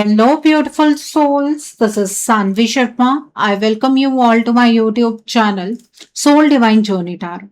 Hello, beautiful souls. This is Sanvi Sharma. I welcome you all to my YouTube channel, Soul Divine Journey Tarot.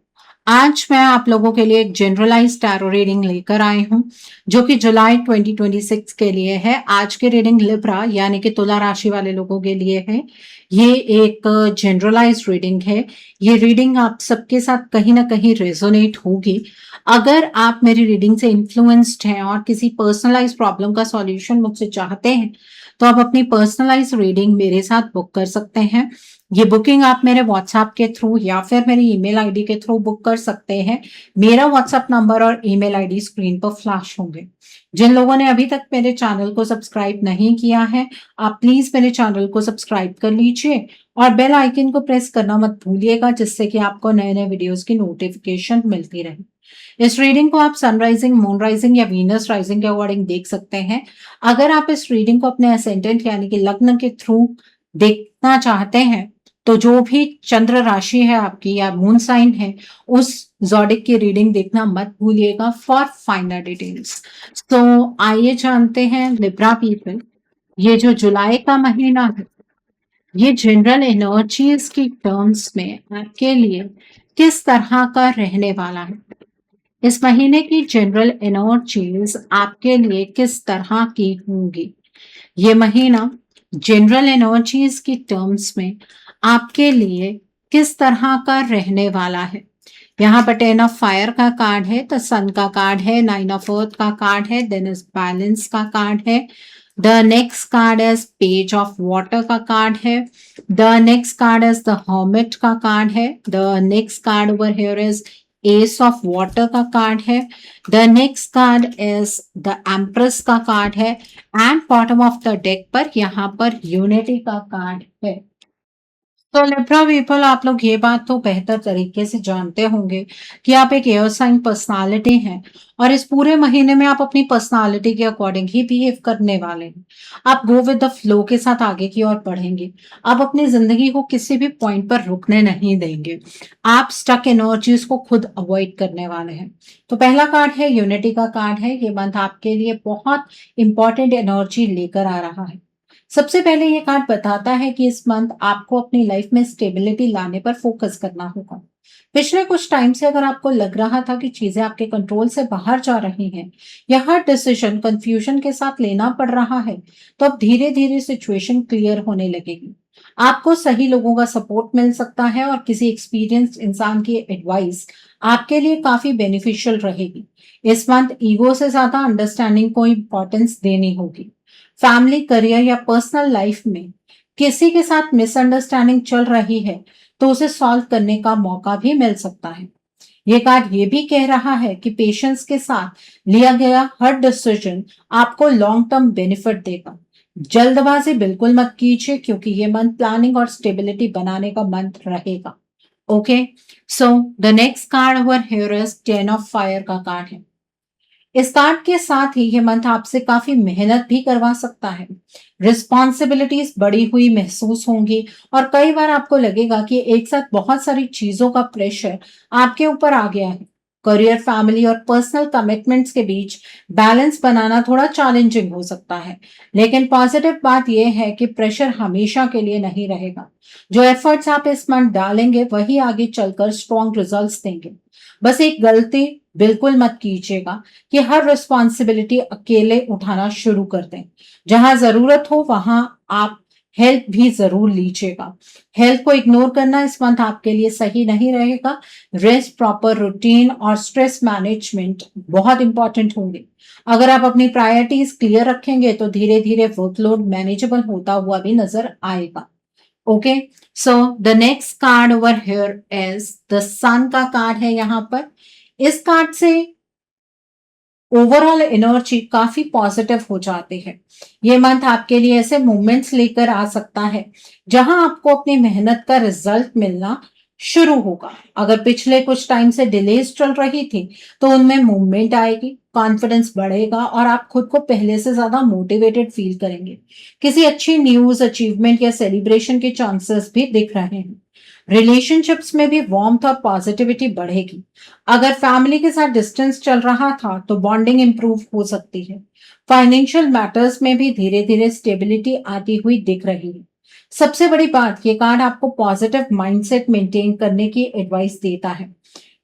आज मैं आप लोगों के लिए एक जनरलाइज टैरो रीडिंग लेकर आई हूं, जो कि जुलाई 2026 के लिए है। आज की रीडिंग लिब्रा यानी कि तुला राशि वाले लोगों के लिए है। ये एक जनरलाइज रीडिंग है। ये रीडिंग आप सबके साथ कहीं ना कहीं रेजोनेट होगी। अगर आप मेरी रीडिंग से इन्फ्लुएंस्ड हैं और किसी पर्सनलाइज प्रॉब्लम का सॉल्यूशन मुझसे चाहते हैं, तो आप अपनी पर्सनलाइज रीडिंग मेरे साथ बुक कर सकते हैं। ये बुकिंग आप मेरे व्हाट्सएप के थ्रू या फिर मेरी ईमेल आईडी के थ्रू बुक कर सकते हैं। मेरा व्हाट्सएप नंबर और ईमेल आईडी स्क्रीन पर फ्लैश होंगे। जिन लोगों ने अभी तक मेरे चैनल को सब्सक्राइब नहीं किया है, आप प्लीज मेरे चैनल को सब्सक्राइब कर लीजिए और बेल आइकन को प्रेस करना मत भूलिएगा, जिससे कि आपको नए नए वीडियोस की नोटिफिकेशन मिलती रहे। इस रीडिंग को आप सनराइजिंग, मून राइजिंग या वीनस राइजिंग के अकॉर्डिंग देख सकते हैं। अगर आप इस रीडिंग को अपने असेंडेंट यानी कि लग्न के थ्रू देखना चाहते हैं, तो जो भी चंद्र राशि है आपकी या मून साइन है, उस ज़ोडिक की रीडिंग देखना मत भूलिएगा फॉर फाइनल डिटेल्स। तो आइए जानते हैं लिब्रा पीपल, ये जो जुलाई का महीना है, ये जनरल एनर्जीज की टर्म्स में आपके लिए किस तरह का रहने वाला है। इस महीने की जनरल एनर्जीज आपके लिए किस तरह की होंगी। ये महीना जनरल एनर्जीज की टर्म्स में आपके लिए किस तरह का रहने वाला है। यहाँ पर 10 ऑफ फायर का कार्ड है, तो सन का कार्ड है, 9 ऑफ अर्थ का कार्ड है, देन इज बैलेंस का कार्ड है। The next card is page of water का कार्ड है। The next card is the hermit का कार्ड है। The next card over here is S of water का card है। The next card is the empress का card है and bottom of the deck पर यहाँ पर यूनिटी का कार्ड है। तो लिब्रा पीपल, आप लोग ये बात तो बेहतर तरीके से जानते होंगे कि आप एक एयर साइन पर्सनालिटी हैं और इस पूरे महीने में आप अपनी पर्सनालिटी के अकॉर्डिंग ही बिहेव करने वाले हैं। आप गो विद द फ्लो के साथ आगे की ओर बढ़ेंगे। आप अपनी जिंदगी को किसी भी पॉइंट पर रुकने नहीं देंगे। आप स्टक एनर्जीज को खुद अवॉइड करने वाले हैं। तो पहला कार्ड है यूनिटी का कार्ड है। ये मंथ आपके लिए बहुत इंपॉर्टेंट एनर्जी लेकर आ रहा है। सबसे पहले ये कार्ड बताता है कि इस मंथ आपको अपनी लाइफ में स्टेबिलिटी लाने पर फोकस करना होगा। पिछले कुछ टाइम से अगर आपको लग रहा था कि चीजें आपके कंट्रोल से बाहर जा रही हैं या हर डिसीजन कंफ्यूजन के साथ लेना पड़ रहा है, तो अब धीरे धीरे सिचुएशन क्लियर होने लगेगी। आपको सही लोगों का सपोर्ट मिल सकता है और किसी एक्सपीरियंस्ड इंसान की एडवाइस आपके लिए काफी बेनिफिशियल रहेगी। इस मंथ ईगो से ज्यादा अंडरस्टैंडिंग को इंपॉर्टेंस देनी होगी। फैमिली, करियर या पर्सनल लाइफ में किसी के साथ मिसअंडरस्टैंडिंग चल रही है, तो उसे सॉल्व करने का मौका भी मिल सकता है। ये कार्ड ये भी कह रहा है कि पेशेंस के साथ लिया गया हर डिसीजन आपको लॉन्ग टर्म बेनिफिट देगा। जल्दबाजी बिल्कुल मत कीजिए, क्योंकि ये मंथ प्लानिंग और स्टेबिलिटी बनाने का मंथ रहेगा। Okay, so the next card over here is 10 of fire का कार्ड है। इस कार्ड के साथ ही ये मंथ आपसे काफी मेहनत भी करवा सकता है। रिस्पॉन्सिबिलिटीज बढ़ी हुई महसूस होंगी और कई बार आपको लगेगा कि एक साथ बहुत सारी चीजों का प्रेशर आपके ऊपर आ गया है। करियर, फैमिली और पर्सनल कमिटमेंट्स के बीच बैलेंस बनाना थोड़ा चैलेंजिंग हो सकता है, लेकिन पॉजिटिव बात यह है कि प्रेशर हमेशा के लिए नहीं रहेगा। जो एफर्ट्स आप इस मंथ डालेंगे वही आगे चलकर स्ट्रॉन्ग रिजल्ट्स देंगे। बस एक गलती बिल्कुल मत कीजिएगा कि हर रिस्पॉन्सिबिलिटी अकेले उठाना शुरू कर दें। जहां जरूरत हो वहां आप हेल्प भी जरूर लीजिएगा। हेल्थ को इग्नोर करना इस मंथ आपके लिए सही नहीं रहेगा। रेस्ट, प्रॉपर रूटीन और स्ट्रेस मैनेजमेंट बहुत इंपॉर्टेंट होंगे। अगर आप अपनी प्रायोरिटीज क्लियर रखेंगे तो धीरे धीरे वर्कलोड मैनेजेबल होता हुआ भी नजर आएगा। Okay, so the next card over here is the sun का कार्ड है। यहाँ पर इस कार्ड से ओवरऑल एनर्जी काफी पॉजिटिव हो जाती है। ये मंथ आपके लिए ऐसे मूवमेंट्स लेकर आ सकता है जहां आपको अपनी मेहनत का रिजल्ट मिलना शुरू होगा। अगर पिछले कुछ टाइम से डिलेज चल रही थी, तो उनमें मूवमेंट आएगी, कॉन्फिडेंस बढ़ेगा और आप खुद को पहले से ज्यादा मोटिवेटेड फील करेंगे। किसी अच्छी न्यूज, अचीवमेंट या सेलिब्रेशन के चांसेस भी दिख रहे हैं। रिलेशनशिप्स में भी वार्मथ और पॉजिटिविटी बढ़ेगी। अगर फैमिली के साथ डिस्टेंस चल रहा था तो बॉन्डिंग इंप्रूव हो सकती है। फाइनेंशियल मैटर्स में भी धीरे धीरे स्टेबिलिटी आती हुई दिख रही है। सबसे बड़ी बात, ये कार्ड आपको पॉजिटिव माइंडसेट मेंटेन करने की एडवाइस देता है।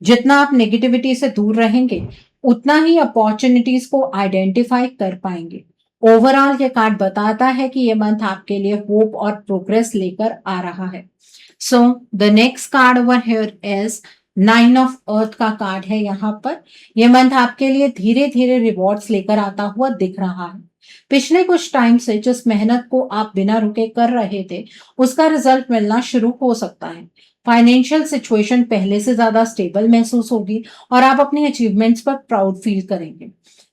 जितना आप नेगेटिविटी से दूर रहेंगे, उतना ही अपॉर्चुनिटीज को आइडेंटिफाई कर पाएंगे। ओवरऑल ये कार्ड बताता है कि ये मंथ आपके लिए होप और प्रोग्रेस लेकर आ रहा है। सो the next card over here is 9 of earth का कार्ड है। यहाँ पर ये मंथ आपके लिए धीरे धीरे रिवॉर्ड्स लेकर आता हुआ दिख रहा है। पिछले कुछ टाइम से जिस मेहनत को आप बिना रुके कर रहे थे, उसका रिजल्ट मिलना शुरू हो सकता है। फाइनेंशियल सिचुएशन पहले से ज्यादा स्टेबल महसूस होगी और आप अपनी अचीवमेंट्स पर प्राउड फील करेंगे।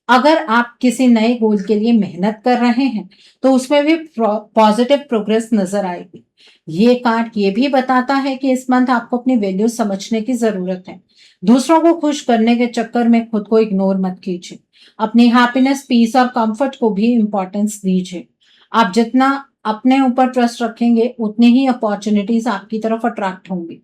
अगर आप किसी नए गोल के लिए मेहनत कर रहे हैं तो उसमें भी पॉजिटिव प्रोग्रेस नजर आएगी। ये कार्ड ये भी बताता है कि इस मंथ आपको अपनी वैल्यू समझने की जरूरत है। दूसरों को खुश करने के चक्कर में खुद को इग्नोर मत कीजिए। अपनी हैप्पीनेस, पीस और कंफर्ट को भी इंपॉर्टेंस दीजिए। आप जितना अपने ऊपर ट्रस्ट रखेंगे, उतनी ही अपॉर्चुनिटीज आपकी तरफ अट्रैक्ट होंगी।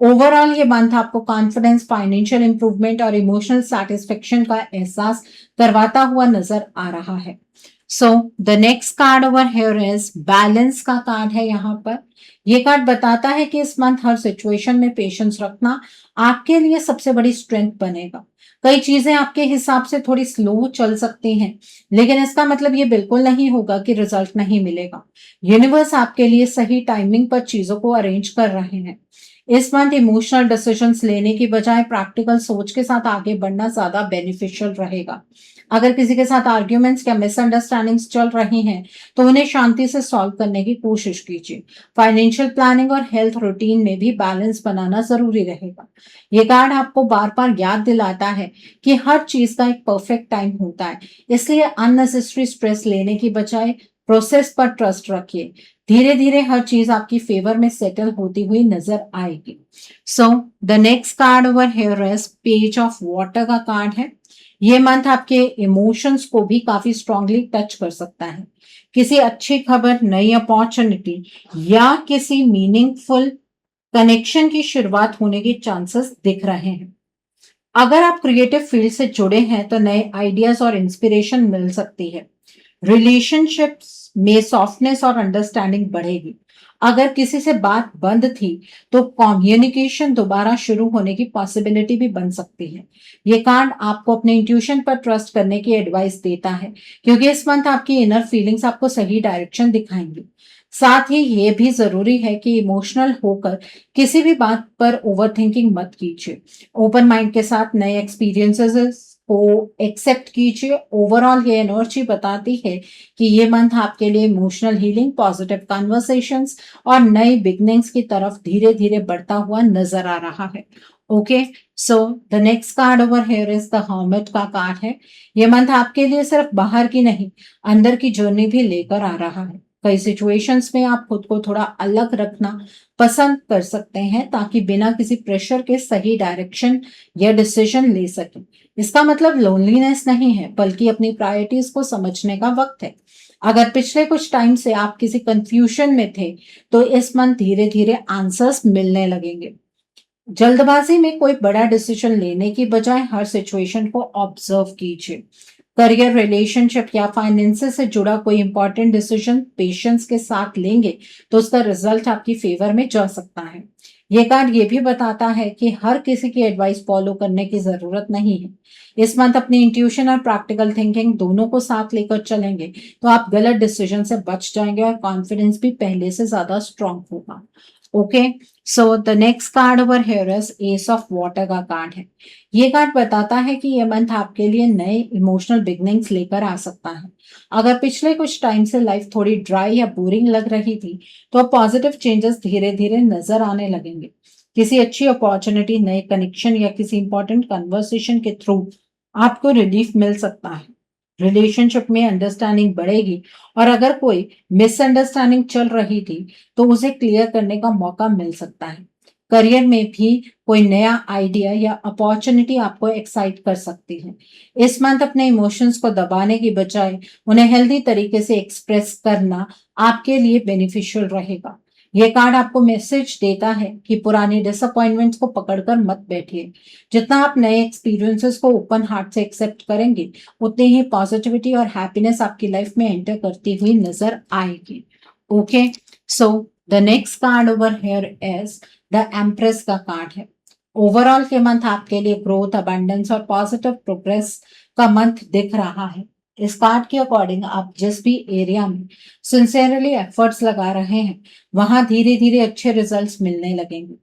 ओवरऑल ये मंथ आपको कॉन्फिडेंस, फाइनेंशियल इंप्रूवमेंट और इमोशनल सेटिस्फेक्शन का एहसास करवाता हुआ नजर आ रहा है। सो the next card over here is balance का कार्ड है। यहाँ पर ये कार्ड बताता है कि इस मंथ हर सिचुएशन में पेशेंस रखना आपके लिए सबसे बड़ी स्ट्रेंथ बनेगा। कई चीजें आपके हिसाब से थोड़ी स्लो चल सकती हैं, लेकिन इसका मतलब ये बिल्कुल नहीं होगा कि रिजल्ट नहीं मिलेगा। यूनिवर्स आपके लिए सही टाइमिंग पर चीजों को अरेंज कर रहे हैं। इस मंथ इमोशनल डिसीजंस लेने की बजाय प्रैक्टिकल सोच के साथ आगे बढ़ना ज्यादा बेनिफिशियल रहेगा। अगर किसी के साथ आर्ग्यूमेंट्स या मिसअंडरस्टैंडिंग्स चल रही हैं, तो उन्हें शांति से सॉल्व करने की कोशिश कीजिए। फाइनेंशियल प्लानिंग और हेल्थ रूटीन में भी बैलेंस बनाना जरूरी रहेगा। ये कार्ड आपको बार बार याद दिलाता है कि हर चीज का एक परफेक्ट टाइम होता है, इसलिए अननेसेसरी स्ट्रेस लेने की बजाय प्रोसेस पर ट्रस्ट रखिए। धीरे धीरे हर चीज आपकी फेवर में सेटल होती हुई नजर आएगी। सो the next card over here is page of water का कार्ड है। ये मंथ आपके इमोशंस को भी काफी स्ट्रांगली टच कर सकता है। किसी अच्छी खबर, नई अपॉर्चुनिटी या किसी मीनिंगफुल कनेक्शन की शुरुआत होने के चांसेस दिख रहे हैं। अगर आप क्रिएटिव फील्ड से जुड़े हैं तो नए आइडियाज और इंस्पिरेशन मिल सकती है। रिलेशनशिप्स में सॉफ्टनेस और अंडरस्टैंडिंग बढ़ेगी। अगर किसी से बात बंद थी तो कम्युनिकेशन दोबारा शुरू होने की पॉसिबिलिटी भी बन सकती है। ये कार्ड आपको अपने इंट्यूशन पर ट्रस्ट करने की एडवाइस देता है, क्योंकि इस मंथ आपकी इनर फीलिंग्स आपको सही डायरेक्शन दिखाएंगी। साथ ही ये भी जरूरी है कि इमोशनल होकर किसी भी बात पर ओवरथिंकिंग मत कीजिए। ओपन माइंड के साथ नए एक्सपीरियंसेस को एक्सेप्ट कीजिए। ओवरऑल ये एनर्जी बताती है कि ये मंथ आपके लिए इमोशनल हीलिंग, पॉजिटिव कन्वर्सेशंस और नई बिगनिंग्स की तरफ धीरे धीरे बढ़ता हुआ नजर आ रहा है। Okay, so the next card over here is the hermit का कार्ड है। ये मंथ आपके लिए सिर्फ बाहर की नहीं, अंदर की जर्नी भी लेकर आ रहा है। कई सिचुएशंस में आप खुद को थोड़ा अलग रखना पसंद कर सकते हैं, ताकि बिना किसी प्रेशर के सही डायरेक्शन या डिसीजन ले सकें। इसका मतलब लोनलीनेस नहीं है, बल्कि अपनी प्रायोरिटीज को समझने का वक्त है। अगर पिछले कुछ टाइम से आप किसी कंफ्यूजन में थे, तो इस मंथ धीरे धीरे आंसर्स मिलने लगेंगे। जल्दबाजी में कोई बड़ा डिसीजन लेने की बजाय हर सिचुएशन को ऑब्जर्व कीजिए। करियर, रिलेशनशिप या फाइनेंसेस से जुड़ा कोई इंपॉर्टेंट डिसीजन पेशेंस के साथ लेंगे तो उसका रिजल्ट आपकी फेवर में जा सकता है। ये कार्ड ये भी बताता है कि हर किसी की एडवाइस फॉलो करने की जरूरत नहीं है। इस मंथ अपनी इंट्यूशन और प्रैक्टिकल थिंकिंग दोनों को साथ लेकर चलेंगे तो आप गलत डिसीजन से बच जाएंगे और कॉन्फिडेंस भी पहले से ज्यादा स्ट्रांग होगा। Okay, so the next card over here is S of water का कार्ड है। ये कार्ड बताता है कि ये मंथ आपके लिए नए इमोशनल बिगनिंग्स लेकर आ सकता है। अगर पिछले कुछ टाइम से लाइफ थोड़ी ड्राई या बोरिंग लग रही थी, तो अब पॉजिटिव चेंजेस धीरे धीरे नजर आने लगेंगे। किसी अच्छी अपॉर्चुनिटी, नए कनेक्शन या किसी इंपॉर्टेंट कन्वर्सेशन के थ्रू आपको रिलीफ मिल सकता है। रिलेशनशिप में अंडरस्टैंडिंग बढ़ेगी और अगर कोई मिसअंडरस्टैंडिंग चल रही थी तो उसे क्लियर करने का मौका मिल सकता है। करियर में भी कोई नया आइडिया या अपॉर्चुनिटी आपको एक्साइट कर सकती है। इस मंथ अपने इमोशंस को दबाने की बजाय उन्हें हेल्दी तरीके से एक्सप्रेस करना आपके लिए बेनिफिशियल रहेगा। ये कार्ड आपको मैसेज देता है कि पुरानी डिसअपॉइंटमेंट्स को पकड़कर मत बैठिए। जितना आप नए एक्सपीरियंसेस को ओपन हार्ट से एक्सेप्ट करेंगे, उतनी ही पॉजिटिविटी और हैप्पीनेस आपकी लाइफ में एंटर करती हुई नजर आएगी। Okay, so the next card over here is the empress का कार्ड है। ओवरऑल के मंथ आपके लिए ग्रोथ, अबंडेंस और पॉजिटिव प्रोग्रेस का मंथ दिख रहा है। इस कार्ड के अकॉर्डिंग आप जिस भी एरिया में सिंसियरली एफर्ट्स लगा रहे हैं, वहां धीरे धीरे अच्छे रिजल्ट्स मिलने लगेंगे।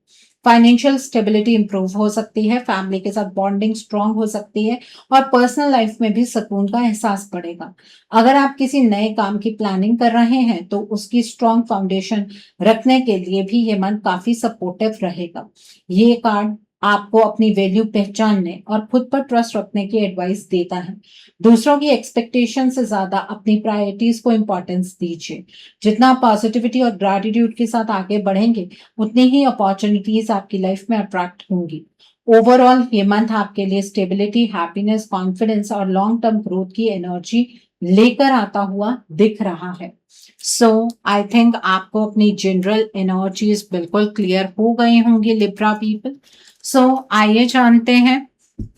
फाइनेंशियल स्टेबिलिटी इंप्रूव हो सकती है, फैमिली के साथ बॉन्डिंग स्ट्रांग हो सकती है और पर्सनल लाइफ में भी सुकून का एहसास बढ़ेगा। अगर आप किसी नए काम की प्लानिंग कर रहे हैं तो उसकी स्ट्रांग फाउंडेशन रखने के लिए भी ये मंथ काफी सपोर्टिव रहेगा। ये कार्ड आपको अपनी वैल्यू पहचानने और खुद पर ट्रस्ट रखने की एडवाइस देता है। दूसरों की एक्सपेक्टेशन से ज्यादा अपनी प्रायोरिटीज को इंपॉर्टेंस दीजिए। जितना पॉजिटिविटी और ग्रैटिट्यूड के साथ आगे बढ़ेंगे, उतनी ही अपॉर्चुनिटीज आपकी लाइफ में अट्रैक्ट होंगी। ओवरऑल ये मंथ आपके लिए स्टेबिलिटी, हैप्पीनेस, कॉन्फिडेंस और लॉन्ग टर्म ग्रोथ की एनर्जी लेकर आता हुआ दिख रहा है। सो आई थिंक आपको अपनी जनरल एनर्जीज बिल्कुल क्लियर हो गई होंगी लिब्रा पीपल। सो आइए जानते हैं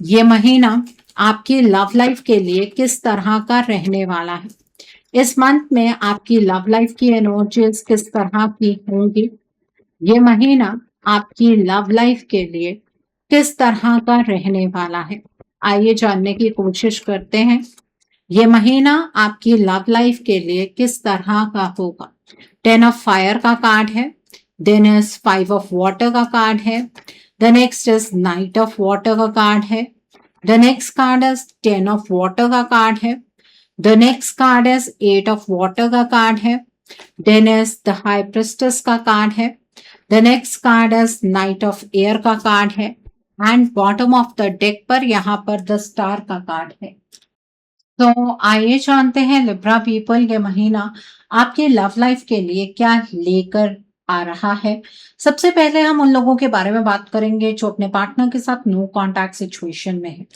ये महीना आपकी लव लाइफ के लिए किस तरह का रहने वाला है। इस मंथ में आपकी लव लाइफ की एनर्जीज किस तरह की होंगी। ये महीना आपकी लव लाइफ के लिए किस तरह का रहने वाला है, आइए जानने की कोशिश करते हैं। ये महीना आपकी लव लाइफ के लिए किस तरह का होगा। 10 ऑफ फायर का कार्ड है, देन इज 5 ऑफ वाटर का कार्ड है, the next is knight of water का कार्ड है, the next card is 10 of water का कार्ड है, the next card is 8 of water का कार्ड है, then is the high priestess का card है, the next card is knight of air का card है and bottom of the deck पर यहाँ पर द स्टार का कार्ड है। तो आइए जानते हैं लिब्रा पीपल ये महीना आपके लव लाइफ के लिए क्या लेकर आ रहा है। सबसे पहले हम उन लोगों के बारे में बात करेंगे जो अपने पार्टनर के साथ नो कांटेक्ट सिचुएशन में है।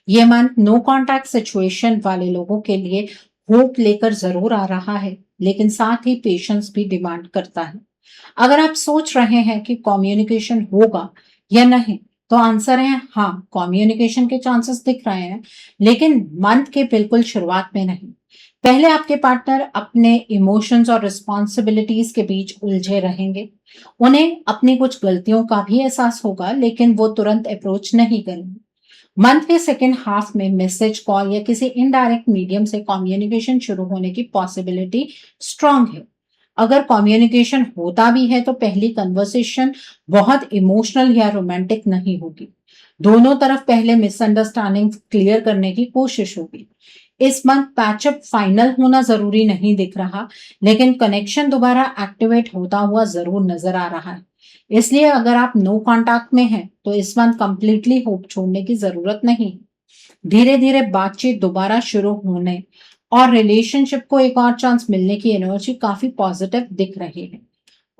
ये मंथ नो कांटेक्ट सिचुएशन वाले लोगों के लिए होप लेकर जरूर आ रहा है, लेकिन साथ ही पेशेंस भी डिमांड करता है। अगर आप सोच रहे हैं कि कम्युनिकेशन होगा या नहीं, तो आंसर है हाँ, कम्युनिकेशन के चांसेस दिख रहे हैं, लेकिन मंथ के बिल्कुल शुरुआत में नहीं। पहले आपके पार्टनर अपने इमोशंस और रिस्पॉन्सिबिलिटीज के बीच उलझे रहेंगे। उन्हें अपनी कुछ गलतियों का भी एहसास होगा, लेकिन वो तुरंत अप्रोच नहीं करेंगे। मंथ के सेकेंड हाफ में मैसेज, कॉल या किसी इनडायरेक्ट मीडियम से कम्युनिकेशन शुरू होने की पॉसिबिलिटी स्ट्रांग है। अगर कम्युनिकेशन होता भी है तो पहली कन्वर्सेशन बहुत इमोशनल या रोमांटिक नहीं होगी। दोनों तरफ पहले मिसअंडरस्टैंडिंग क्लियर करने की कोशिश होगी। इस मंथ पैचअप फाइनल होना जरूरी नहीं दिख रहा, लेकिन कनेक्शन दोबारा एक्टिवेट होता हुआ जरूर नजर आ रहा है। इसलिए अगर आप नो कांटेक्ट में हैं तो इस मंथ कंप्लीटली होप छोड़ने की जरूरत नहीं। धीरे धीरे बातचीत दोबारा शुरू होने और रिलेशनशिप को एक और चांस मिलने की एनर्जी काफी पॉजिटिव दिख रही है।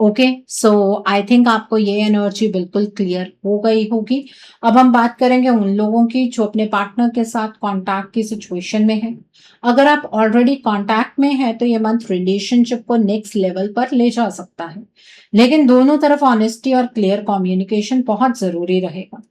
ओके, सो आई थिंक आपको ये एनर्जी बिल्कुल क्लियर हो गई होगी। अब हम बात करेंगे उन लोगों की जो अपने पार्टनर के साथ कांटेक्ट की सिचुएशन में है। अगर आप ऑलरेडी कांटेक्ट में हैं तो ये मंथ रिलेशनशिप को नेक्स्ट लेवल पर ले जा सकता है, लेकिन दोनों तरफ ऑनेस्टी और क्लियर कम्युनिकेशन बहुत जरूरी रहेगा।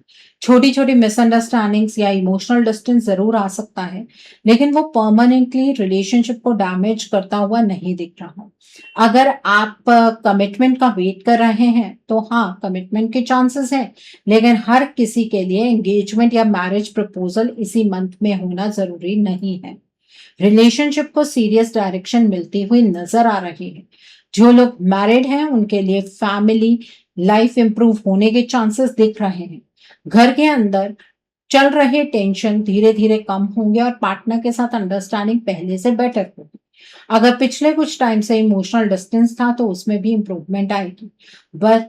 छोटी छोटी मिसअंडरस्टैंडिंग्स या इमोशनल डिस्टेंस जरूर आ सकता है, लेकिन वो परमानेंटली रिलेशनशिप को डैमेज करता हुआ नहीं दिख रहा। अगर आप कमिटमेंट का वेट कर रहे हैं तो हाँ, कमिटमेंट के चांसेस हैं, लेकिन हर किसी के लिए एंगेजमेंट या मैरिज प्रपोजल इसी मंथ में होना जरूरी नहीं है। रिलेशनशिप को सीरियस डायरेक्शन मिलती हुई नजर आ रही है। जो लोग मैरिड हैं उनके लिए फैमिली लाइफ इंप्रूव होने के चांसेस दिख रहे हैं। घर के अंदर चल रहे टेंशन धीरे धीरे कम होंगे और पार्टनर के साथ अंडरस्टैंडिंग पहले से बेटर होगी। अगर पिछले कुछ टाइम से इमोशनल डिस्टेंस था तो उसमें भी इंप्रूवमेंट आएगी। बस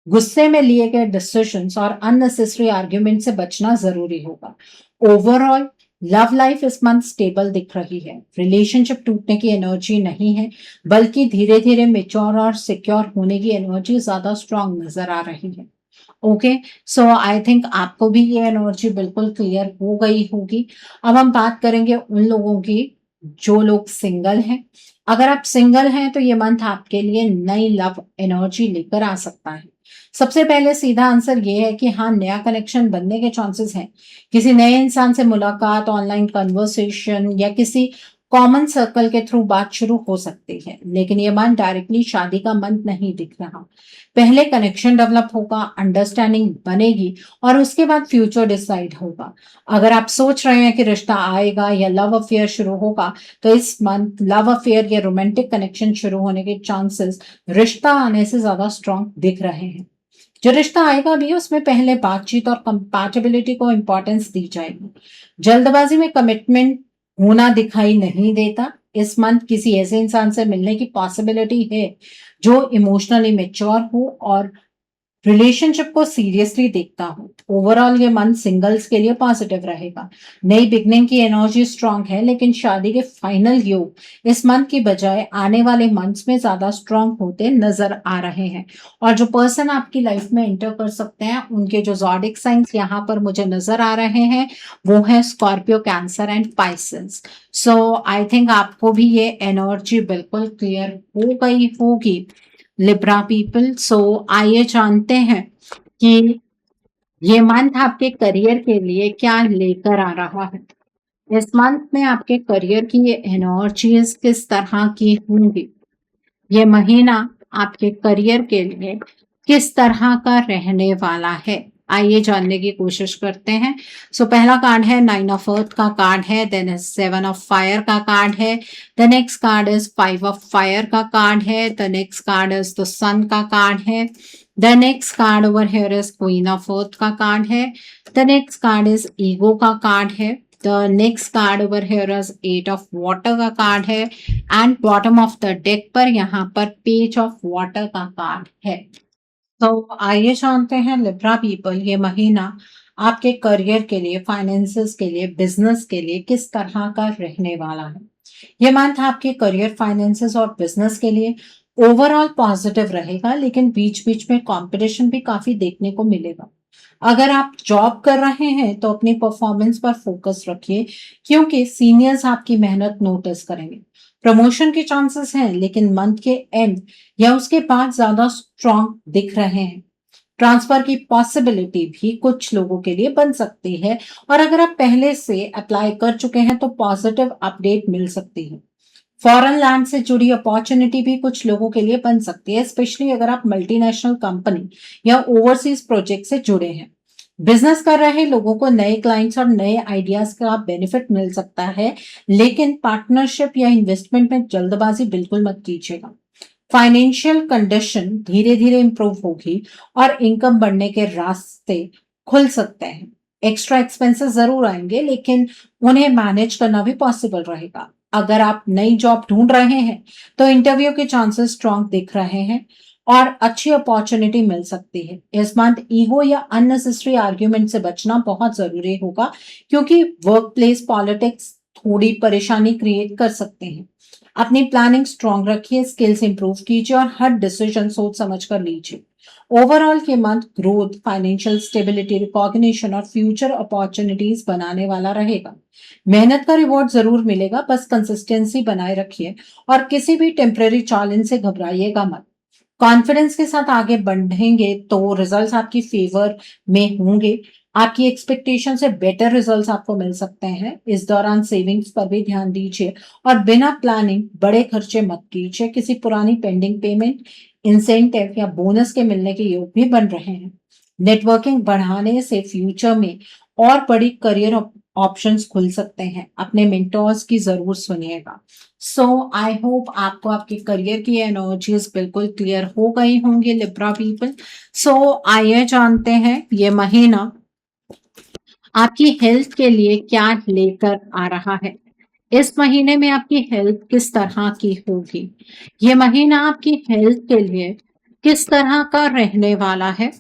गुस्से में लिए गए डिसीजंस और अननेसेसरी आर्ग्यूमेंट से बचना जरूरी होगा। ओवरऑल लव लाइफ इस मंथ स्टेबल दिख रही है। रिलेशनशिप टूटने की एनर्जी नहीं है, बल्कि धीरे धीरे मेच्योर और सिक्योर होने की एनर्जी ज्यादा स्ट्रांग नजर आ रही है। ओके, सो आई थिंक आपको भी ये एनर्जी बिल्कुल क्लियर हो गई होगी। अब हम बात करेंगे उन लोगों की जो लोग सिंगल हैं। अगर आप सिंगल हैं तो ये मंथ आपके लिए नई लव एनर्जी लेकर आ सकता है। सबसे पहले सीधा आंसर ये है कि हाँ, नया कनेक्शन बनने के चांसेस हैं। किसी नए इंसान से मुलाकात, ऑनलाइन कन्वर्सेशन या किसी कॉमन सर्कल के थ्रू बात शुरू हो सकती है, लेकिन ये मंथ डायरेक्टली शादी का मंथ नहीं दिख रहा। पहले कनेक्शन डेवलप होगा, अंडरस्टैंडिंग बनेगी और उसके बाद फ्यूचर डिसाइड होगा। अगर आप सोच रहे हैं कि रिश्ता आएगा या लव अफेयर शुरू होगा, तो इस मंथ लव अफेयर या रोमांटिक कनेक्शन शुरू होने के चांसेस रिश्ता आने से ज्यादा स्ट्रांग दिख रहे हैं। जो रिश्ता आएगा भी उसमें पहले बातचीत और कंपैटिबिलिटी को इंपॉर्टेंस दी जाएगी। जल्दबाजी में कमिटमेंट होना दिखाई नहीं देता। इस मंथ किसी ऐसे इंसान से मिलने की पॉसिबिलिटी है जो इमोशनली मेच्योर हो और रिलेशनशिप को सीरियसली देखता हूँ। ओवरऑल ये मंथ सिंगल्स के लिए पॉजिटिव रहेगा। नई बिगनिंग की एनर्जी स्ट्रांग है, लेकिन शादी के फाइनल योग इस मंथ की बजाय आने वाले मंथ्स में ज्यादा स्ट्रांग होते नजर आ रहे हैं। और जो पर्सन आपकी लाइफ में एंटर कर सकते हैं, उनके जो ज़ोडिक साइंस यहाँ पर मुझे नजर आ रहे हैं, वो है Scorpio, cancer and Pisces. So I think आपको भी ये एनर्जी बिल्कुल क्लियर हो गई होगी, लिब्रा पीपल। सो आइए जानते हैं कि ये मंथ आपके करियर के लिए क्या लेकर आ रहा है। इस मंथ में आपके करियर की ये एनर्जीज किस तरह की होंगी। ये महीना आपके करियर के लिए किस तरह का रहने वाला है, आइए जानने की कोशिश करते हैं। सो पहला कार्ड है नाइन ऑफ अर्थ का कार्ड है, देन सेवन ऑफ फायर का कार्ड है, the next card is five of fire का कार्ड है, the next card is the sun का कार्ड है, the next card over here is queen of earth का card है, the next card is ego का card है, the next card over here is eight of water का card है and bottom of the deck पर यहाँ पर page of water का कार्ड है। तो आइए जानते हैं लिब्रा पीपल, ये महीना आपके करियर के लिए, फाइनेंसेस के लिए, बिजनेस के लिए किस तरह का रहने वाला है। ये मंथ आपके करियर, फाइनेंसेस और बिजनेस के लिए ओवरऑल पॉजिटिव रहेगा, लेकिन बीच बीच में कंपटीशन भी काफी देखने को मिलेगा। अगर आप जॉब कर रहे हैं तो अपनी परफॉर्मेंस पर फोकस रखिए, क्योंकि सीनियर्स आपकी मेहनत नोटिस करेंगे। प्रमोशन के चांसेस हैं, लेकिन मंथ के एंड या उसके बाद ज्यादा स्ट्रांग दिख रहे हैं। ट्रांसफर की पॉसिबिलिटी भी कुछ लोगों के लिए बन सकती है, और अगर आप पहले से अप्लाई कर चुके हैं तो पॉजिटिव अपडेट मिल सकती है। फॉरेन लैंड से जुड़ी अपॉर्चुनिटी भी कुछ लोगों के लिए बन सकती है, स्पेशली अगर आप मल्टीनेशनल कंपनी या ओवरसीज प्रोजेक्ट से जुड़े हैं। बिजनेस कर रहे लोगों को नए क्लाइंट्स और नए आइडियाज का बेनिफिट मिल सकता है, लेकिन पार्टनरशिप या इन्वेस्टमेंट में जल्दबाजी बिल्कुल मत कीजिएगा। फाइनेंशियल कंडीशन धीरे धीरे इंप्रूव होगी और इनकम बढ़ने के रास्ते खुल सकते हैं। एक्स्ट्रा एक्सपेंसेस जरूर आएंगे, लेकिन उन्हें मैनेज करना भी पॉसिबल रहेगा। अगर आप नई जॉब ढूंढ रहे हैं तो इंटरव्यू के चांसेस स्ट्रांग दिख रहे हैं और अच्छी अपॉर्चुनिटी मिल सकती है। इस मंथ ईगो या अननेसेसरी आर्ग्यूमेंट से बचना बहुत जरूरी होगा, क्योंकि वर्क प्लेस पॉलिटिक्स थोड़ी परेशानी क्रिएट कर सकते हैं। अपनी प्लानिंग स्ट्रांग रखिए, स्किल्स इंप्रूव कीजिए और हर डिसीजन सोच समझ कर लीजिए। ओवरऑल के month growth, financial stability, recognition और फ्यूचर अपॉर्चुनिटीज बनाने वाला रहेगा। मेहनत का रिवॉर्ड जरूर मिलेगा, बस कंसिस्टेंसी बनाए रखिए और किसी भी टेम्परेरी चैलेंज से घबराइएगा मत। कॉन्फिडेंस के साथ आगे बढ़ेंगे तो रिजल्ट्स आपकी फेवर में होंगे। आपकी एक्सपेक्टेशन से बेटर रिजल्ट्स आपको मिल सकते हैं। इस दौरान सेविंग्स पर भी ध्यान दीजिए और बिना प्लानिंग बड़े खर्चे मत कीजिए। किसी पुरानी पेंडिंग पेमेंट, इंसेंटिव या बोनस के मिलने के योग भी बन रहे हैं। नेटवर्किंग बढ़ाने से फ्यूचर में और बड़ी करियर ऑप्शंस खुल सकते हैं। अपने मेंटोर्स की जरूर सुनिएगा। सो आई होप आपको आपके करियर की एनर्जीज बिल्कुल क्लियर हो गई होंगी, लिब्रा पीपल। सो आइए जानते हैं ये महीना आपकी हेल्थ के लिए क्या लेकर आ रहा है। इस महीने में आपकी हेल्थ किस तरह की होगी। ये महीना आपकी हेल्थ के लिए किस तरह का रहने वाला है,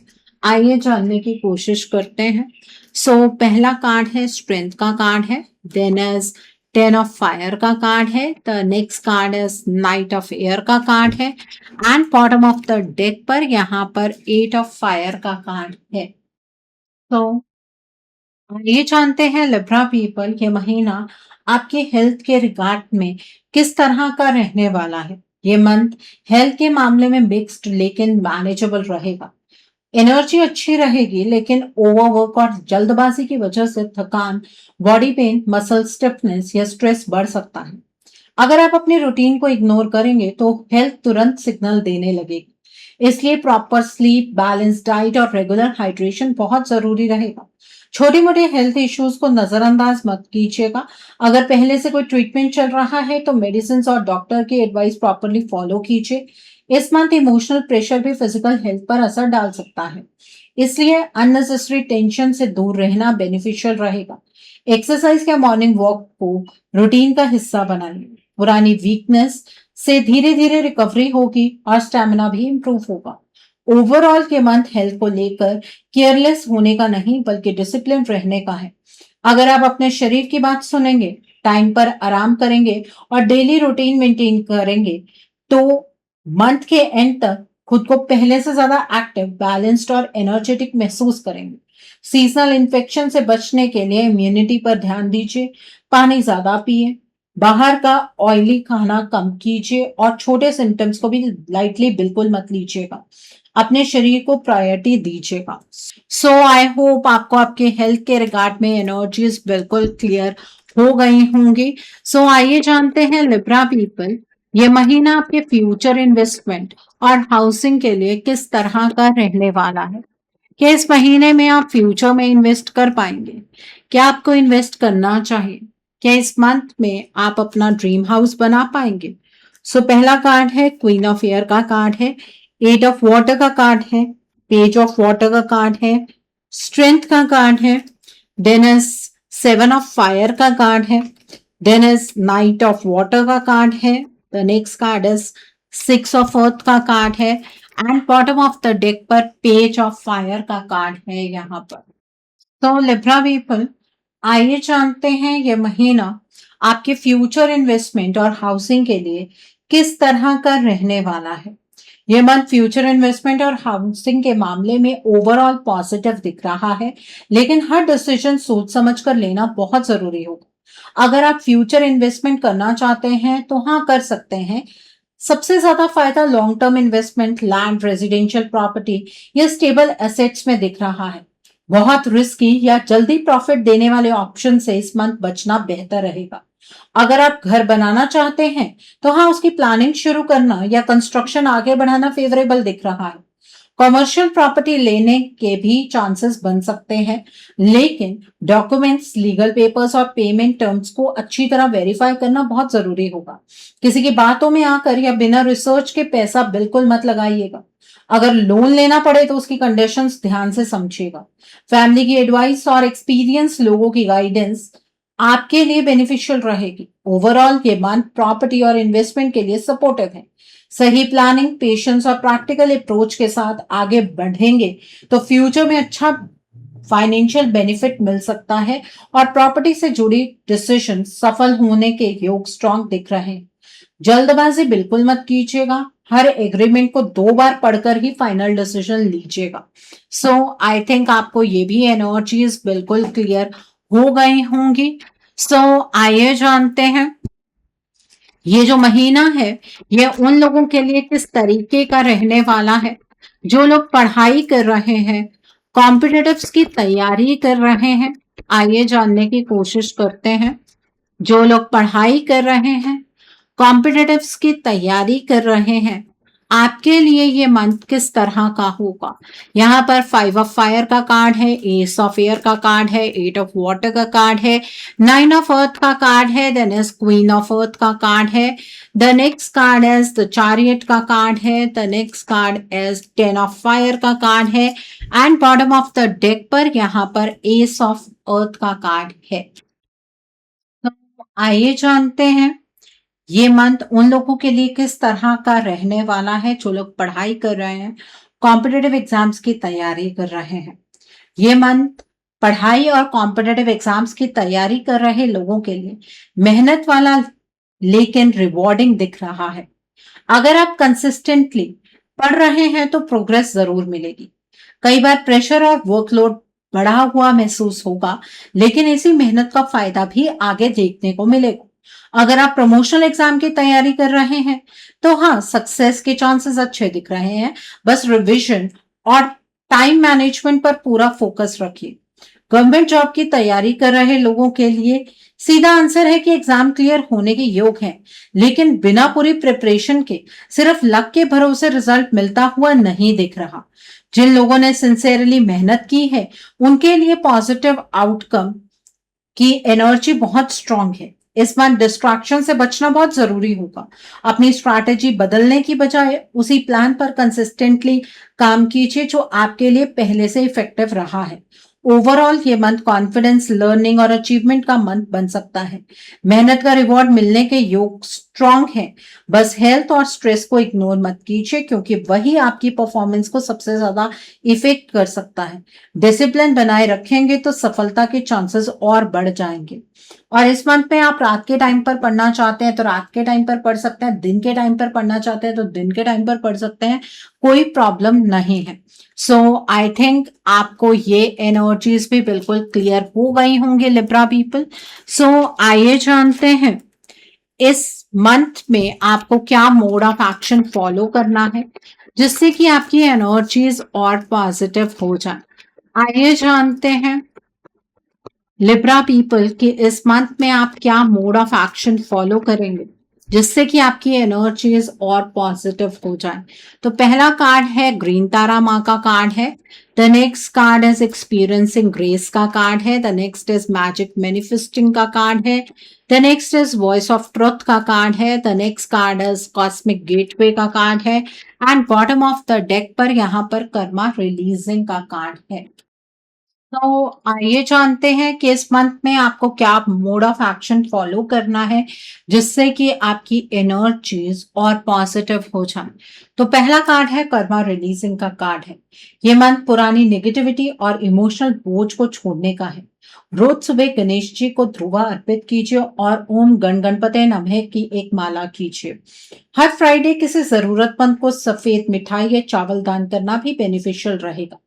आइए जानने की कोशिश करते हैं। सो पहला कार्ड है स्ट्रेंथ का कार्ड है, then is ten of fire का कार्ड है, the next card is knight of air का कार्ड है and bottom of the deck पर यहाँ पर एट ऑफ फायर का कार्ड है। तो ये जानते हैं लिब्रा पीपल, ये महीना आपके हेल्थ के रिगार्ड में किस तरह का रहने वाला है। ये मंथ हेल्थ के मामले में मिक्स्ड लेकिन मैनेजेबल रहेगा। एनर्जी अच्छी रहेगी लेकिन ओवरवर्क और जल्दबाजी की वजह से थकान, बॉडी पेन, मसल स्टिफनेस या स्ट्रेस बढ़ सकता है। अगर आप अपने रूटीन को इग्नोर करेंगे तो हेल्थ तुरंत सिग्नल देने लगेगी। इसलिए प्रॉपर स्लीप, बैलेंस डाइट और रेगुलर हाइड्रेशन बहुत जरूरी रहेगा। छोटे मोटे हेल्थ इश्यूज को नजरअंदाज मत कीजिएगा। अगर पहले से कोई ट्रीटमेंट चल रहा है तो मेडिसिन और डॉक्टर की एडवाइस प्रॉपरली फॉलो कीजिए। इस मंथ इमोशनल प्रेशर भी फिजिकल हेल्थ पर असर डाल सकता है, इसलिए अननेसेसरी टेंशन से दूर रहना बेनिफिशियल रहेगा। एक्सरसाइज या मॉर्निंग वॉक को रूटीन का हिस्सा बनाइए। पुरानी वीकनेस से धीरे धीरे रिकवरी होगी और स्टेमिना भी इंप्रूव होगा। ओवरऑल के मंथ हेल्थ को लेकर केयरलेस होने का नहीं बल्कि डिसिप्लिन रहने का है। अगर आप अपने शरीर की बात सुनेंगे, टाइम पर आराम करेंगे और डेली रूटीन मेंटेन करेंगे तो मंथ के एंड तक खुद को पहले से ज्यादा एक्टिव, बैलेंस्ड और एनर्जेटिक महसूस करेंगे। सीजनल इन्फेक्शन से बचने के लिए इम्यूनिटी पर ध्यान दीजिए, पानी ज्यादा पिए, बाहर का ऑयली खाना कम कीजिए और छोटे सिम्टम्स को भी लाइटली बिल्कुल मत लीजिएगा। अपने शरीर को प्रायोरिटी दीजिएगा। सो आई होप आपको आपके हेल्थ के रिगार्ड में एनर्जीज बिल्कुल क्लियर हो गई होंगी। सो आइए जानते हैं लिब्रा पीपल, ये महीना आपके फ्यूचर इन्वेस्टमेंट और हाउसिंग के लिए किस तरह का रहने वाला है। क्या इस महीने में आप फ्यूचर में इन्वेस्ट कर पाएंगे? क्या आपको इन्वेस्ट करना चाहिए? क्या इस मंथ में आप अपना ड्रीम हाउस बना पाएंगे? सो पहला कार्ड है क्वीन ऑफ एयर का कार्ड है, एट ऑफ वाटर का कार्ड है, पेज ऑफ वाटर का कार्ड है, स्ट्रेंथ का कार्ड है, then is seven of fire का कार्ड है, then is knight of water का कार्ड है, the next card is six of earth का कार्ड है and bottom of the deck पर पेज ऑफ फायर का कार्ड है यहाँ पर। तो लिब्रा पीपल, आइए जानते हैं ये महीना आपके फ्यूचर इन्वेस्टमेंट और हाउसिंग के लिए किस तरह का रहने वाला है। ये मंथ फ्यूचर इन्वेस्टमेंट और हाउसिंग के मामले में ओवरऑल पॉजिटिव दिख रहा है, लेकिन हर डिसीजन सोच समझ कर लेना बहुत जरूरी होगा। अगर आप फ्यूचर इन्वेस्टमेंट करना चाहते हैं तो हाँ, कर सकते हैं। सबसे ज्यादा फायदा long term investment, land, residential property या स्टेबल एसेट्स में दिख रहा है। बहुत रिस्की या जल्दी प्रॉफिट देने वाले ऑप्शन से इस मंथ बचना बेहतर रहेगा। अगर आप घर बनाना चाहते हैं तो हाँ, उसकी प्लानिंग शुरू करना या कंस्ट्रक्शन आगे बढ़ाना फेवरेबल दिख रहा है। कमर्शियल प्रॉपर्टी लेने के भी चांसेस बन सकते हैं, लेकिन डॉक्यूमेंट्स, लीगल पेपर्स और पेमेंट टर्म्स को अच्छी तरह वेरीफाई करना बहुत जरूरी होगा। किसी की बातों में आकर या बिना रिसर्च के पैसा बिल्कुल मत लगाइएगा। अगर लोन लेना पड़े तो उसकी कंडीशंस ध्यान से समझिएगा। फैमिली की एडवाइस और एक्सपीरियंस लोगों की गाइडेंस आपके लिए बेनिफिशियल रहेगी। ओवरऑल ये मंथ प्रॉपर्टी और इन्वेस्टमेंट के लिए सपोर्टिव है। सही प्लानिंग, पेशेंस और प्रैक्टिकल अप्रोच के साथ आगे बढ़ेंगे तो फ्यूचर में अच्छा फाइनेंशियल बेनिफिट मिल सकता है और प्रॉपर्टी से जुड़ी डिसीजन सफल होने के योग स्ट्रांग दिख रहे हैं। जल्दबाजी बिल्कुल मत कीजिएगा। हर एग्रीमेंट को 2 बार पढ़कर ही फाइनल डिसीजन लीजिएगा। सो आई थिंक आपको ये भी एनर्जीज बिल्कुल क्लियर हो गई होंगी। सो आइए जानते हैं ये जो महीना है ये उन लोगों के लिए किस तरीके का रहने वाला है। जो लोग पढ़ाई कर रहे हैं, कॉम्पिटिटिव्स की तैयारी कर रहे हैं, आइए जानने की कोशिश करते हैं। जो लोग पढ़ाई कर रहे हैं, कॉम्पिटिटिव्स की तैयारी कर रहे हैं, आपके लिए ये मंथ किस तरह का होगा। यहाँ पर फाइव ऑफ फायर का कार्ड है, एस ऑफ एयर का कार्ड है, एट ऑफ वाटर का कार्ड है, नाइन ऑफ अर्थ का कार्ड है, then is queen of earth का कार्ड है, the next card is the chariot का कार्ड है, the next card is ten of fire का कार्ड है and bottom of the deck पर यहाँ पर एस ऑफ अर्थ का कार्ड है। तो आइए जानते हैं ये मंथ उन लोगों के लिए किस तरह का रहने वाला है जो लोग पढ़ाई कर रहे हैं, कॉम्पिटिटिव एग्जाम्स की तैयारी कर रहे हैं। ये मंथ पढ़ाई और कॉम्पिटिटिव एग्जाम्स की तैयारी कर रहे लोगों के लिए मेहनत वाला लेकिन रिवॉर्डिंग दिख रहा है। अगर आप कंसिस्टेंटली पढ़ रहे हैं तो प्रोग्रेस जरूर मिलेगी। कई बार प्रेशर और वर्कलोड बढ़ा हुआ महसूस होगा, लेकिन इसी मेहनत का फायदा भी आगे देखने को मिलेगा। अगर आप प्रमोशनल एग्जाम की तैयारी कर रहे हैं, तो हाँ, सक्सेस के चांसेस अच्छे दिख रहे हैं। बस रिविजन और टाइम मैनेजमेंट पर पूरा फोकस रखिए। गवर्नमेंट जॉब की तैयारी कर रहे लोगों के लिए सीधा आंसर है कि एग्जाम क्लियर होने के योग हैं, लेकिन बिना पूरी प्रिपरेशन के सिर्फ लक के भरोसे रिजल्ट मिलता हुआ नहीं दिख रहा। जिन लोगों ने सिंसियरली मेहनत की है, उनके लिए पॉजिटिव आउटकम की एनर्जी बहुत स्ट्रांग है। इस बार डिस्ट्रैक्शन से बचना बहुत जरूरी होगा। अपनी स्ट्रैटेजी बदलने की बजाय उसी प्लान पर कंसिस्टेंटली काम कीजिए जो आपके लिए पहले से इफेक्टिव रहा है। ओवरऑल ये मंथ कॉन्फिडेंस, लर्निंग और अचीवमेंट का मंथ बन सकता है। मेहनत का रिवॉर्ड मिलने के योग स्ट्रांग है। बस हेल्थ और स्ट्रेस को इग्नोर मत कीजिए, क्योंकि वही आपकी परफॉर्मेंस को सबसे ज्यादा इफेक्ट कर सकता है। डिसिप्लिन बनाए रखेंगे तो सफलता के चांसेस और बढ़ जाएंगे। और इस मंथ में आप रात के टाइम पर पढ़ना चाहते हैं तो रात के टाइम पर पढ़ सकते हैं, दिन के टाइम पर पढ़ना चाहते हैं तो दिन के टाइम पर पढ़ सकते हैं, कोई प्रॉब्लम नहीं है। सो आई थिंक आपको ये एनर्जीज भी बिल्कुल क्लियर हो गई होंगे लिब्रा पीपल। सो आइए जानते हैं इस मंथ में आपको क्या मोड ऑफ एक्शन फॉलो करना है जिससे कि आपकी एनर्जीज और पॉजिटिव हो जाए। आइए जानते हैं लिब्रा पीपल कि इस मंथ में आप क्या मोड ऑफ एक्शन फॉलो करेंगे जिससे कि आपकी एनर्जीज और पॉजिटिव हो जाए। तो पहला कार्ड है ग्रीन तारा माँ का कार्ड है। The next card is experiencing grace का कार्ड है। The next is magic manifesting का कार्ड है। The next is voice of truth का कार्ड है। The next card is cosmic gateway का कार्ड है। And bottom of the deck पर यहाँ पर कर्मा रिलीजिंग का कार्ड है। तो आइए जानते हैं कि इस मंथ में आपको क्या मोड ऑफ एक्शन फॉलो करना है जिससे कि आपकी एनर्जीज और पॉजिटिव हो जाए। तो पहला कार्ड है कर्मा रिलीजिंग का कार्ड है। ये मंथ पुरानी नेगेटिविटी और इमोशनल बोझ को छोड़ने का है। रोज सुबह गणेश जी को ध्रुवा अर्पित कीजिए और ओम गण गणपते नमः की एक माला कीजिए। हर फ्राइडे किसी जरूरतमंद को सफेद मिठाई या चावल दान करना भी बेनिफिशियल रहेगा।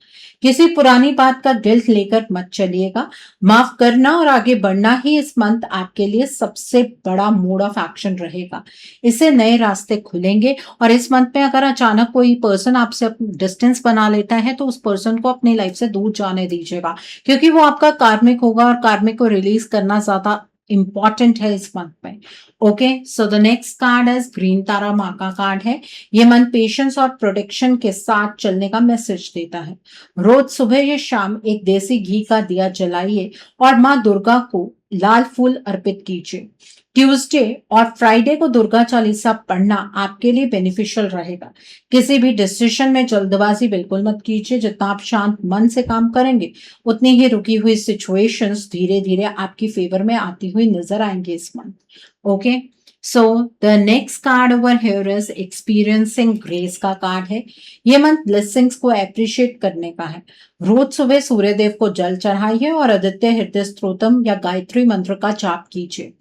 किसी पुरानी बात का गिल्ट लेकर मत चलिएगा। माफ करना और आगे बढ़ना ही इस मंथ आपके लिए सबसे बड़ा मोड ऑफ एक्शन रहेगा। इससे नए रास्ते खुलेंगे। और इस मंथ में अगर अचानक कोई पर्सन आपसे डिस्टेंस बना लेता है तो उस पर्सन को अपनी लाइफ से दूर जाने दीजिएगा, क्योंकि वो आपका कार्मिक होगा और कार्मिक को रिलीज करना ज्यादा इंपॉर्टेंट है इस मंथ में। Okay, so the next card is green Tara माँ का कार्ड है। ये मंथ पेशेंस और प्रोटेक्शन के साथ चलने का मैसेज देता है। रोज सुबह या शाम एक देसी घी का दिया जलाइए और माँ दुर्गा को लाल फूल अर्पित कीजिए। ट्यूसडे और फ्राइडे को दुर्गा चालीसा पढ़ना आपके लिए बेनिफिशियल रहेगा। किसी भी डिसीजन में जल्दबाजी बिल्कुल मत कीजिए। जितना आप शांत मन से काम करेंगे, उतनी ही रुकी हुई सिचुएशंस धीरे धीरे आपकी फेवर में आती हुई नजर आएंगे इस month. Okay, so the next card over here is experiencing grace का कार्ड है। ये मंथ ब्लेसिंग्स को अप्रिशिएट करने का है। रोज सुबह सूर्य देव को जल चढ़ाइए और आदित्य हृदय स्तोत्रम या गायत्री मंत्र का जाप कीजिए।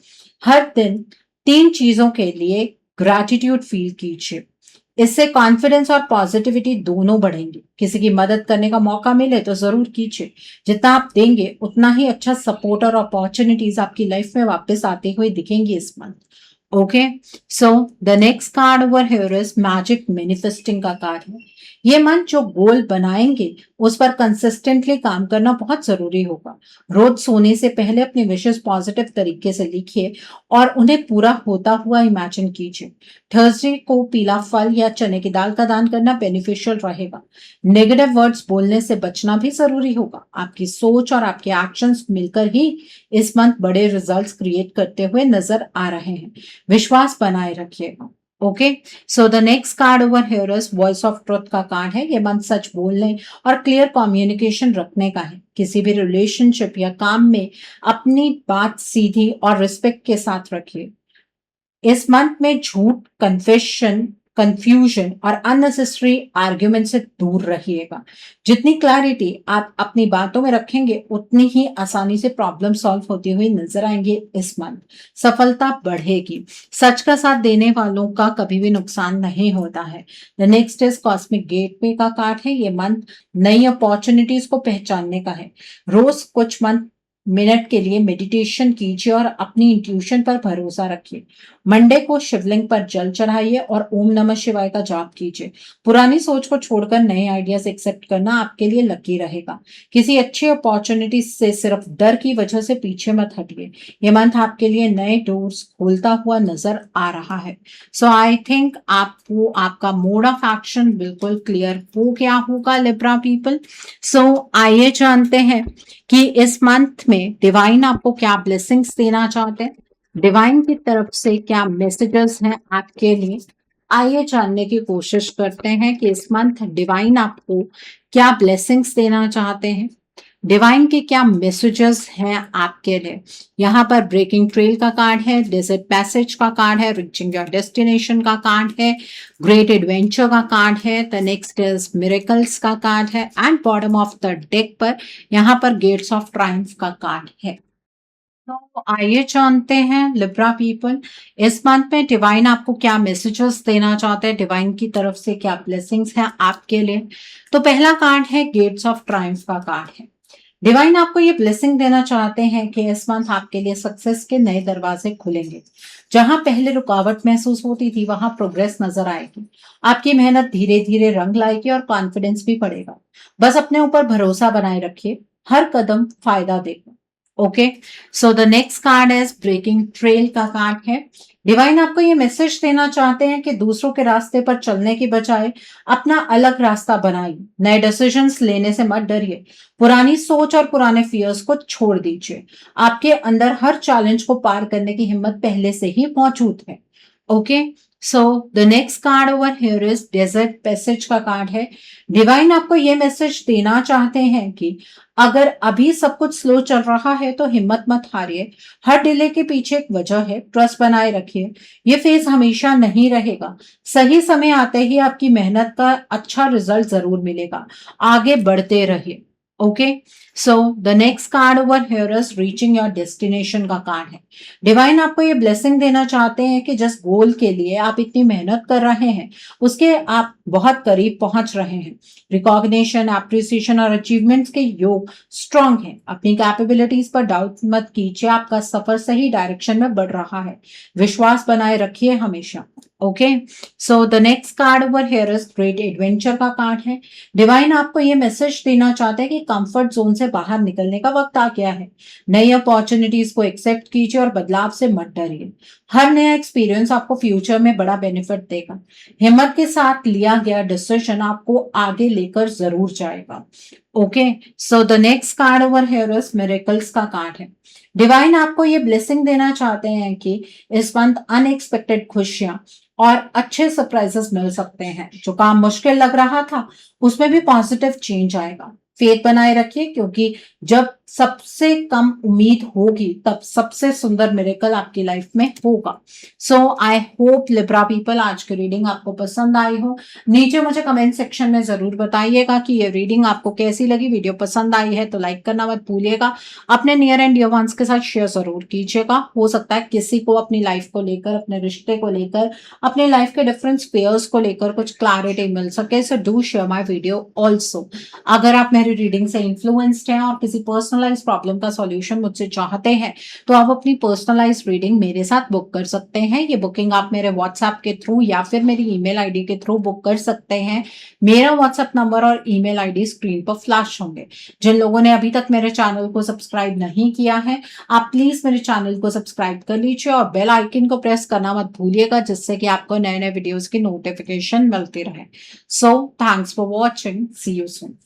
हर दिन 3 चीजों के लिए ग्रैटिट्यूड फील कीजिए। इससे कॉन्फिडेंस और पॉजिटिविटी दोनों बढ़ेंगे। किसी की मदद करने का मौका मिले तो जरूर कीजिए। जितना आप देंगे उतना ही अच्छा सपोर्ट और अपॉर्चुनिटीज आपकी लाइफ में वापस आते हुए दिखेंगी इस month. Okay, so the next card over here is magic manifesting का कार्ड है। ये मन जो गोल बनाएंगे उस पर कंसिस्टेंटली काम करना बहुत जरूरी होगा। रोज सोने से पहले अपने विशेष पॉजिटिव तरीके से लिखिए और उन्हें पूरा होता हुआ इमेजिन कीजिए। थर्सडे को पीला फल या चने की दाल का दान करना बेनिफिशियल रहेगा। नेगेटिव वर्ड्स बोलने से बचना भी जरूरी होगा। आपकी सोच और आपके एक्शंस मिलकर ही इस मंथ बड़े रिजल्ट्स क्रिएट करते हुए नजर आ रहे हैं। विश्वास बनाए रखिएगा। Okay, so the next card over here is voice of truth का कार्ड है। ये मंथ सच बोलने और क्लियर कम्युनिकेशन रखने का है। किसी भी रिलेशनशिप या काम में अपनी बात सीधी और रिस्पेक्ट के साथ रखिए। इस मंथ में झूठ, कन्फेशन कंफ्यूजन और अननेसेसरी आर्ग्यूमेंट से दूर रहिएगा। जितनी क्लैरिटी आप अपनी बातों में रखेंगे उतनी ही आसानी से प्रॉब्लम सॉल्व होती हुई नजर आएंगे। इस मंथ सफलता बढ़ेगी। सच का साथ देने वालों का कभी भी नुकसान नहीं होता है। The next is cosmic gateway का कार्ड है। ये मंथ नई अपॉर्चुनिटीज को पहचानने का है। रोज कुछ मिनट के लिए मेडिटेशन कीजिए और अपनी इंट्यूशन पर भरोसा रखिए। मंडे को शिवलिंग पर जल चढ़ाइए और ओम नमः शिवाय का जाप कीजिए। पुरानी सोच को छोड़कर नए आइडियाज एक्सेप्ट करना आपके लिए लकी रहेगा। किसी अच्छी अपॉर्चुनिटी से सिर्फ डर की वजह से पीछे मत हटिए। ये मंथ आपके लिए नए डोर्स खोलता हुआ नजर आ रहा है। सो आई थिंक आपको आपका मोड ऑफ एक्शन बिल्कुल क्लियर हो गया होगा लिब्रा पीपल। सो आइए जानते हैं कि इस मंथ में डिवाइन आपको क्या ब्लेसिंग्स देना चाहते हैं, डिवाइन की तरफ से क्या मैसेजेस हैं आपके लिए। आइए जानने की कोशिश करते हैं कि इस मंथ डिवाइन आपको क्या ब्लेसिंग्स देना चाहते हैं, डिवाइन के क्या मैसेजेस हैं आपके लिए। यहाँ पर ब्रेकिंग ट्रेल का कार्ड है, डेजर्ट पैसेज का कार्ड है, रीचिंग योर डेस्टिनेशन का कार्ड है, ग्रेट एडवेंचर का कार्ड है, द नेक्स्ट इज मिरेकल्स का कार्ड है and bottom of the deck पर यहाँ पर गेट्स ऑफ ट्रायम्फ का कार्ड है। तो आइए जानते हैं लिब्रा पीपल इस मंथ में डिवाइन आपको क्या मैसेजेस देना चाहते हैं, डिवाइन की तरफ से क्या ब्लेसिंग्स हैं आपके लिए। तो पहला कार्ड है गेट्स ऑफ ट्रायम्फ का कार्ड है। डिवाइन आपको ये ब्लेसिंग देना चाहते हैं कि इस मंथ आपके लिए सक्सेस के नए दरवाजे खुलेंगे। जहां पहले रुकावट महसूस होती थी वहां प्रोग्रेस नजर आएगी। आपकी मेहनत धीरे धीरे रंग लाएगी और कॉन्फिडेंस भी बढ़ेगा। बस अपने ऊपर भरोसा बनाए रखिए, हर कदम फायदा देगा। Okay, so the next card is breaking trail का कार्ड है। डिवाइन आपको ये मैसेज देना चाहते हैं कि दूसरों के रास्ते पर चलने की बजाय अपना अलग रास्ता बनाइए। नए डिसीजंस लेने से मत डरिए। पुरानी सोच और पुराने फियर्स को छोड़ दीजिए। आपके अंदर हर चैलेंज को पार करने की हिम्मत पहले से ही मौजूद है। Okay, so the next card over here is desert passage का कार्ड है। डिवाइन आपको ये मैसेज देना चाहते हैं कि अगर अभी सब कुछ स्लो चल रहा है तो हिम्मत मत हारिए। हर डिले के पीछे एक वजह है, ट्रस्ट बनाए रखिए। ये फेज हमेशा नहीं रहेगा। सही समय आते ही आपकी मेहनत का अच्छा रिजल्ट जरूर मिलेगा। आगे बढ़ते रहिए। Okay, so the next card over here is reaching your destination का कार्ड है। डिवाइन आपको ये ब्लेसिंग देना चाहते हैं कि जिस गोल के लिए आप इतनी मेहनत कर रहे हैं उसके आप बहुत करीब पहुंच रहे हैं। रिकॉग्निशन, एप्रिसिएशन और अचीवमेंट्स के योग स्ट्रांग है। अपनी कैपेबिलिटीज पर डाउट मत कीजिए। आपका सफर सही डायरेक्शन में बढ़ रहा है। विश्वास बनाए रखिए हमेशा। Okay, so the next card over here is great adventure का कार्ड है। डिवाइन आपको ये मैसेज देना चाहते हैं कि कंफर्ट जोन से बाहर निकलने का वक्त आ गया है। नई अपॉर्चुनिटीज को एक्सेप्ट कीजिए और बदलाव से मत डरिए। हर नया एक्सपीरियंस आपको फ्यूचर में बड़ा बेनिफिट देगा। हिम्मत के साथ लिया गया डिसीजन आपको आगे लेकर जरूर जाएगा। Okay, so the next card over here is miracles का कार्ड है। डिवाइन आपको ये ब्लेसिंग देना चाहते हैं कि इस मंथ अनएक्सपेक्टेड खुशियां और अच्छे सरप्राइजेस मिल सकते हैं। जो काम मुश्किल लग रहा था उसमें भी पॉजिटिव चेंज आएगा। फेथ बनाए रखिए क्योंकि जब सबसे कम उम्मीद होगी तब सबसे सुंदर मिरेकल आपकी लाइफ में होगा। सो आई होप लिब्रा पीपल आज की रीडिंग आपको पसंद आई हो। नीचे मुझे कमेंट सेक्शन में जरूर बताइएगा कि ये रीडिंग आपको कैसी लगी। वीडियो पसंद आई है तो लाइक करना मत भूलिएगा। अपने नियर एंड डियर वंस के साथ शेयर जरूर कीजिएगा। हो सकता है किसी को अपनी लाइफ को लेकर, अपने रिश्ते को लेकर, अपने लाइफ के डिफरेंट स्पेयर्स को लेकर कुछ क्लैरिटी मिल सके। So do share my video also. अगर आप मेरी रीडिंग से इन्फ्लुएंस्ड हैं और किसी पर्सनलाइज प्रॉब्लम का सॉल्यूशन मुझसे चाहते हैं तो आप अपनी पर्सनलाइज रीडिंग मेरे साथ बुक कर सकते हैं। ये बुकिंग आप मेरे व्हाट्सएप के थ्रू या फिर मेरी ईमेल आईडी के थ्रू बुक कर सकते हैं। मेरा व्हाट्सएप नंबर और ईमेल आईडी स्क्रीन पर फ्लैश होंगे। जिन लोगों ने अभी तक मेरे चैनल को सब्सक्राइब नहीं किया है आप प्लीज मेरे चैनल को सब्सक्राइब कर लीजिए और बेल आइकन को प्रेस करना मत भूलिएगा जिससे कि आपको नए नए वीडियोस की नोटिफिकेशन मिलती रहे। So thanks for watching, see you soon.